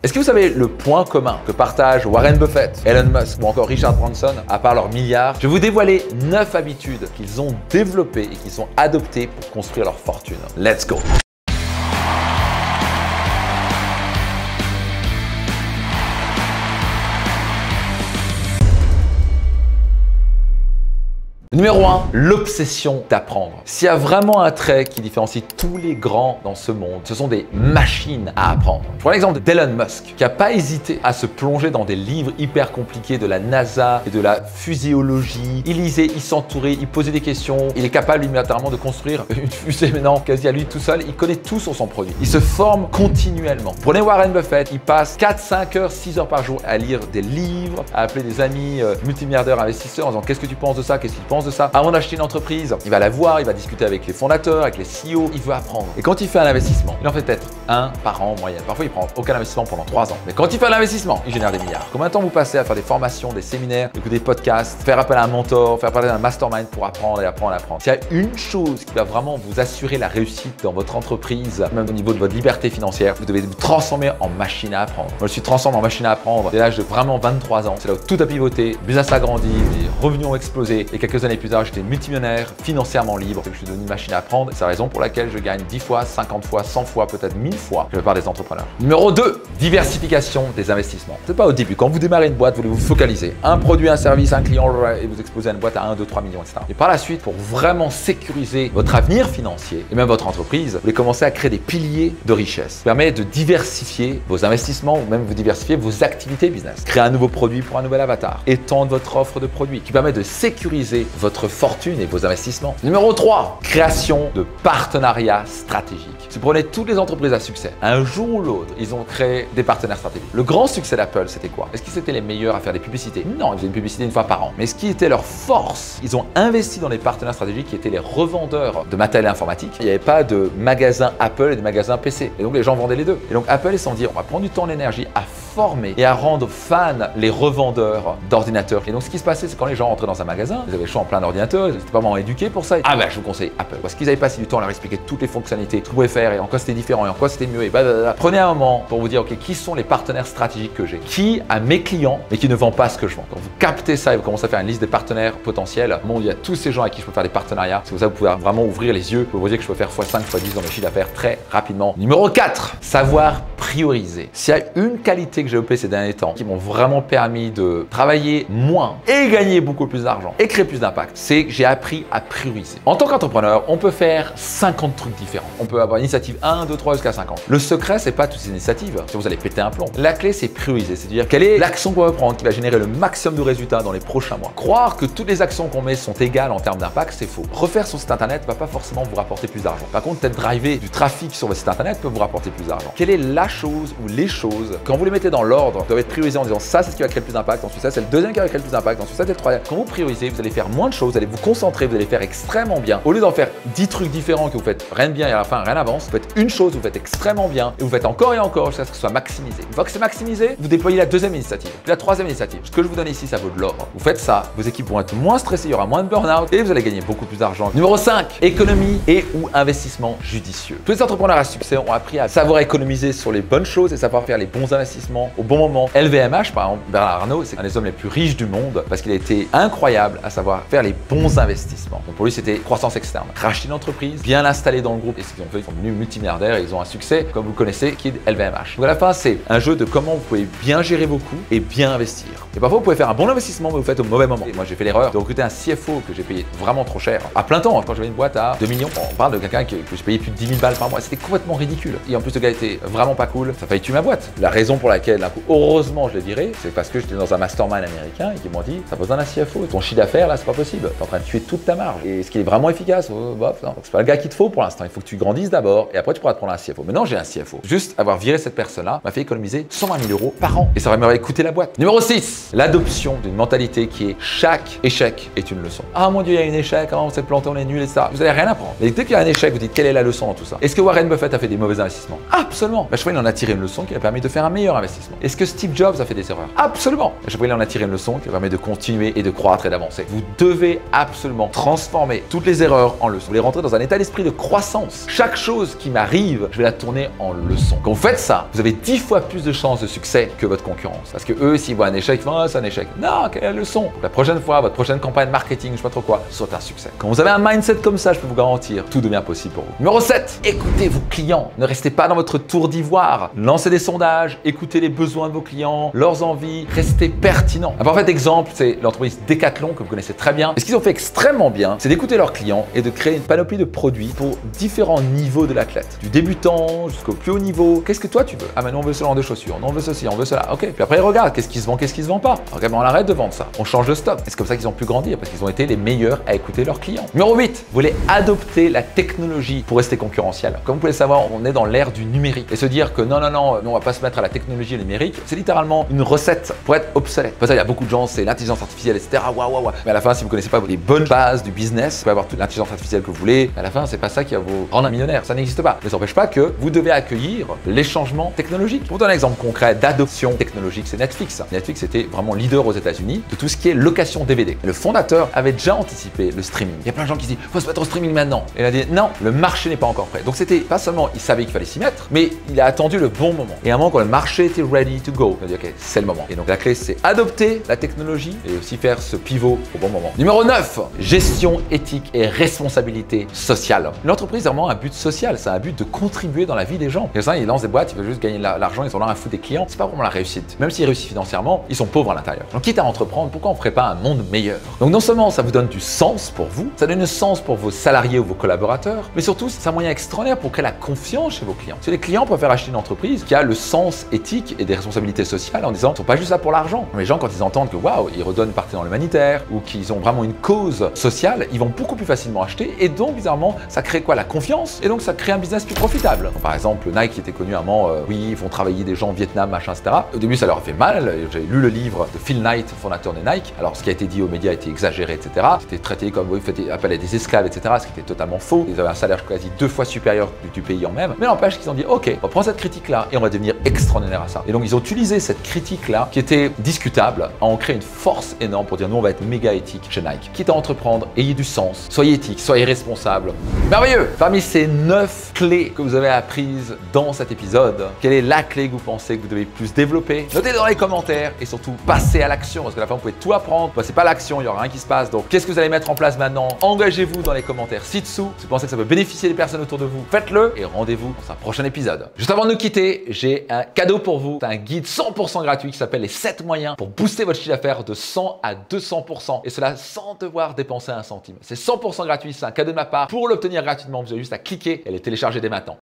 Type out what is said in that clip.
Est-ce que vous savez le point commun que partagent Warren Buffett, Elon Musk ou encore Richard Branson, à part leurs milliards? Je vais vous dévoiler 9 habitudes qu'ils ont développées et qu'ils ont adoptées pour construire leur fortune. Let's go! Numéro 1, l'obsession d'apprendre. S'il y a vraiment un trait qui différencie tous les grands dans ce monde, ce sont des machines à apprendre. Je prends l'exemple d'Elon Musk, qui n'a pas hésité à se plonger dans des livres hyper compliqués de la NASA et de la physiologie. Il lisait, il s'entourait, il posait des questions. Il est capable unilatéralement de construire une fusée maintenant quasi à lui tout seul. Il connaît tout sur son produit. Il se forme continuellement. Prenez Warren Buffett, il passe 4, 5 heures, 6 heures par jour à lire des livres, à appeler des amis multimilliardaires investisseurs en disant qu'est-ce que tu penses de ça, qu'est-ce qu'il pense de ça. Avant d'acheter une entreprise, il va la voir, il va discuter avec les fondateurs, avec les CEO, il veut apprendre. Et quand il fait un investissement, il en fait peut-être un par an en moyenne. Parfois, il prend aucun investissement pendant 3 ans. Mais quand il fait un investissement, il génère des milliards. Combien de temps vous passez à faire des formations, des séminaires, écouter des podcasts, faire appel à un mentor, faire appel à un mastermind pour apprendre et apprendre et apprendre? S'il y a une chose qui va vraiment vous assurer la réussite dans votre entreprise, même au niveau de votre liberté financière, vous devez vous transformer en machine à apprendre. Moi, je suis transformé en machine à apprendre dès l'âge de vraiment 23 ans. C'est là où tout a pivoté, le business a grandi, les revenus ont explosé et quelques années plus tard, j'étais multimillionnaire, financièrement libre, et que je suis devenu une machine à apprendre. C'est la raison pour laquelle je gagne 10 fois, 50 fois, 100 fois, peut-être 1000 fois que la plupart des entrepreneurs. Numéro 2, diversification des investissements. C'est pas au début. Quand vous démarrez une boîte, vous voulez vous focaliser. Un produit, un service, un client, et vous exposez une boîte à 1, 2, 3 millions, etc. Et par la suite, pour vraiment sécuriser votre avenir financier et même votre entreprise, vous voulez commencer à créer des piliers de richesse. Ça permet de diversifier vos investissements ou même vous diversifier vos activités business. Créer un nouveau produit pour un nouvel avatar. Étendre votre offre de produits qui permet de sécuriser votre fortune et vos investissements. Numéro 3, création de partenariats stratégiques. Si vous prenez toutes les entreprises à succès, un jour ou l'autre, ils ont créé des partenaires stratégiques. Le grand succès d'Apple, c'était quoi? Est-ce qu'ils étaient les meilleurs à faire des publicités? Non, ils faisaient une publicité une fois par an. Mais ce qui était leur force, ils ont investi dans des partenaires stratégiques qui étaient les revendeurs de matériel informatique. Il n'y avait pas de magasins Apple et de magasins PC. Et donc les gens vendaient les deux. Et donc Apple, ils se sont dit, on va prendre du temps et l'énergie à former et à rendre fans les revendeurs d'ordinateurs. Et donc ce qui se passait, c'est quand les gens rentraient dans un magasin, ils avaient le choix en plein d'ordinateurs, ils n'étaient pas vraiment éduqués pour ça. Ah ben je vous conseille Apple. Parce qu'ils avaient passé du temps à leur expliquer toutes les fonctionnalités, tout pouvait faire et en quoi c'était différent et en quoi c'était mieux et blablabla. Prenez un moment pour vous dire, ok, qui sont les partenaires stratégiques que j'ai? Qui a mes clients mais qui ne vend pas ce que je vends? Quand vous captez ça et vous commencez à faire une liste des partenaires potentiels, bon, il y a tous ces gens avec qui je peux faire des partenariats. C'est pour ça que vous pouvez vraiment ouvrir les yeux pour vous dire que je peux faire x5, x10 dans mes chiffres d'affaires très rapidement. Numéro 4, savoir prioriser. S'il y a une qualité que j'ai développée ces derniers temps qui m'ont vraiment permis de travailler moins et gagner beaucoup plus d'argent et créer plus d'impact, c'est que j'ai appris à prioriser. En tant qu'entrepreneur, on peut faire 50 trucs différents. On peut avoir initiative 1, 2, 3 jusqu'à 50. Le secret, c'est pas toutes ces initiatives. Si vous allez péter un plomb. La clé, c'est prioriser. C'est-à-dire quelle est l'action qu'on va prendre qui va générer le maximum de résultats dans les prochains mois. Croire que toutes les actions qu'on met sont égales en termes d'impact, c'est faux. Refaire son site internet va pas forcément vous rapporter plus d'argent. Par contre, peut-être driver du trafic sur votre site internet peut vous rapporter plus d'argent. Quelle est la chose ou les choses, quand vous les mettez dans l'ordre, doivent être priorisées en disant ça, c'est ce qui va créer le plus d'impact. Ensuite, ça, c'est le deuxième qui va créer le plus d'impact. Ensuite, ça, c'est le troisième. Quand vous priorisez, vous allez faire moins de choses, vous allez vous concentrer, vous allez faire extrêmement bien. Au lieu d'en faire 10 trucs différents que vous faites rien de bien et à la fin rien n'avance, vous faites une chose, vous faites extrêmement bien et vous faites encore et encore jusqu'à ce que ce soit maximisé. Une fois que c'est maximisé, vous déployez la deuxième initiative, puis la troisième initiative. Ce que je vous donne ici, ça vaut de l'or. Vous faites ça, vos équipes vont être moins stressées, il y aura moins de burn-out et vous allez gagner beaucoup plus d'argent. Numéro 5, économie et ou investissement judicieux. Tous les entrepreneurs à succès ont appris à savoir économiser sur les bonnes choses et savoir faire les bons investissements au bon moment. LVMH, par exemple, Bernard Arnault, c'est un des hommes les plus riches du monde parce qu'il a été incroyable à savoir faire les bons investissements. Donc pour lui, c'était croissance externe. Racheter une entreprise, bien l'installer dans le groupe et ce qu'ils ont fait, ils sont devenus multimilliardaires et ils ont un succès, comme vous connaissez, qui est LVMH. Donc à la fin, c'est un jeu de comment vous pouvez bien gérer vos coûts et bien investir. Et parfois, vous pouvez faire un bon investissement, mais vous faites au mauvais moment. Et moi, j'ai fait l'erreur de recruter un CFO que j'ai payé vraiment trop cher, à plein temps. Quand j'avais une boîte à 2 millions, on parle de quelqu'un que j'ai payé plus de 10 000 balles par mois. C'était complètement ridicule. Et en plus, le gars était vraiment pas cool. Ça a failli tuer ma boîte. La raison pour laquelle, d'un coup, heureusement, je l'ai viré, c'est parce que j'étais dans un mastermind américain et qu'ils m'ont dit, ça a besoin d'un CFO. Ton chiffre d'affaires, là, c'est pas possible. T'es en train de tuer toute ta marge. Et ce qui est vraiment efficace, c'est pas le gars qu'il te faut pour l'instant. Il faut que tu grandisses d'abord et après, tu pourras te prendre un CFO. Maintenant, j'ai un CFO. Juste avoir viré cette personne-là m'a fait économiser 120 000 € par an. Et ça m'aurait coûté la boîte. Numéro 6, l'adoption d'une mentalité qui est chaque échec est une leçon. Ah mon Dieu, il y a un échec, on s'est planté, on est nul et ça. Vous n'allez rien apprendre. Mais dès qu'il y a un échec, vous dites quelle est la leçon dans tout ça? Est-ce que Warren Buffett a fait des mauvais investissements? Absolument. Je crois qu'il en a tiré une leçon qui a permis de faire un meilleur investissement. d'investissement. Est-ce que Steve Jobs a fait des erreurs? Absolument. À chaque fois, il en a tiré une leçon qui permet de continuer et de croître et d'avancer. Vous devez absolument transformer toutes les erreurs en leçons. Vous voulez rentrer dans un état d'esprit de croissance. Chaque chose qui m'arrive, je vais la tourner en leçon. Quand vous faites ça, vous avez 10 fois plus de chances de succès que votre concurrence. Parce que eux, s'ils voient un échec, ils font ah, c'est un échec. Non, quelle est la leçon? Donc, la prochaine fois, votre prochaine campagne marketing, je sais pas trop quoi, soit un succès. Quand vous avez un mindset comme ça, je peux vous garantir, tout devient possible pour vous. Numéro 7, écoutez vos clients. Ne restez pas dans votre tour d'ivoire. Lancez des sondages, écoutez les besoins de vos clients, leurs envies, restez pertinent. Un parfait exemple, c'est l'entreprise Decathlon que vous connaissez très bien. Et ce qu'ils ont fait extrêmement bien, c'est d'écouter leurs clients et de créer une panoplie de produits pour différents niveaux de l'athlète. Du débutant jusqu'au plus haut niveau. Qu'est-ce que toi tu veux? Ah, mais nous on veut ce genre de chaussures, nous on veut ceci, on veut cela. Ok. Puis après, ils regardent qu'est-ce qui se vend, qu'est-ce qui se vend pas. Ok, ben on arrête de vendre ça. On change de stock. Et c'est comme ça qu'ils ont pu grandir parce qu'ils ont été les meilleurs à écouter leurs clients. Numéro 8, vous voulez adopter la technologie pour rester concurrentiel. Comme vous pouvez le savoir, on est dans l'ère du numérique. Et se dire que non, on va pas se mettre à la technologie et numérique, c'est littéralement une recette pour être obsolète. Pour ça, il y a beaucoup de gens, c'est l'intelligence artificielle, etc. Waouh. Mais à la fin, si vous connaissez pas les bonnes bases du business, vous pouvez avoir toute l'intelligence artificielle que vous voulez. Mais à la fin, c'est pas ça qui va vous rendre un millionnaire. Ça n'existe pas. Mais ça n'empêche pas que vous devez accueillir les changements technologiques. Pour vous donner un exemple concret d'adoption technologique, c'est Netflix. Netflix était vraiment leader aux États-Unis de tout ce qui est location DVD. Et le fondateur avait déjà anticipé le streaming. Il y a plein de gens qui se disent faut se mettre au streaming maintenant. Et il a dit non, le marché n'est pas encore prêt. Donc c'était pas seulement il savait qu'il fallait s'y mettre, mais il a attendu le bon moment. Et à un moment quand le marché était ready to go, il a dit ok, c'est le moment. Et donc la clé c'est adopter la technologie et aussi faire ce pivot au bon moment. Numéro 9, gestion éthique et responsabilité sociale. L'entreprise a vraiment un but social, c'est un but de contribuer dans la vie des gens. Quelqu'un, ils lancent des boîtes, ils veulent juste gagner de l'argent, ils sont là à foutre des clients. C'est pas vraiment la réussite. Même s'ils réussissent financièrement, ils sont pauvres à l'intérieur. Donc quitte à entreprendre, pourquoi on ferait pas un monde meilleur? Donc non seulement ça vous donne du sens pour vous, ça donne du sens pour vos salariés ou vos collaborateurs, mais surtout c'est un moyen extraordinaire pour créer la confiance chez vos clients. Parce que les clients préfèrent acheter une entreprise qui a le sens éthique et des responsabilités sociales en disant ils sont pas juste là pour l'argent. Les gens quand ils entendent que waouh, ils redonnent une partie dans l'humanitaire ou qu'ils ont vraiment une cause sociale, ils vont beaucoup plus facilement acheter et donc bizarrement ça crée quoi? La confiance et donc ça crée un business plus profitable. Donc, par exemple, Nike qui était connu à un moment, oui, ils font travailler des gens au Vietnam, machin, etc. Au début ça leur a fait mal. J'ai lu le livre de Phil Knight, fondateur de Nike. Alors ce qui a été dit aux médias a été exagéré, etc. C'était traité comme oui, fait appel à des esclaves, etc. Ce qui était totalement faux. Ils avaient un salaire quasi 2 fois supérieur du pays en même. Mais n'empêche qu'ils ont dit ok, on va prendre cette critique-là et on va devenir extraordinaire à ça. Et donc ils ont utilisé cette critique-là qui était discutable à en créer une force énorme pour dire nous on va être méga éthique chez Nike. Quitte à entreprendre, ayez du sens, soyez éthique, soyez responsable. Merveilleux! Parmi ces 9 clés que vous avez apprises dans cet épisode, quelle est la clé que vous pensez que vous devez plus développer? Notez dans les commentaires et surtout passez à l'action parce que à la fin vous pouvez tout apprendre. Passez pas à l'action, il n'y aura rien qui se passe. Donc qu'est-ce que vous allez mettre en place maintenant? Engagez-vous dans les commentaires ci-dessous. Si vous pensez que ça peut bénéficier des personnes autour de vous, faites-le et rendez-vous dans un prochain épisode. Juste avant de nous quitter, j'ai un cadeau pour vous. C'est un guide 100% gratuit qui s'appelle les 7 moyens pour booster votre chiffre d'affaires de 100 à 200% et cela sans devoir dépenser un centime. C'est 100% gratuit, c'est un cadeau de ma part. Pour l'obtenir gratuitement, vous avez juste à cliquer et le télécharger dès maintenant.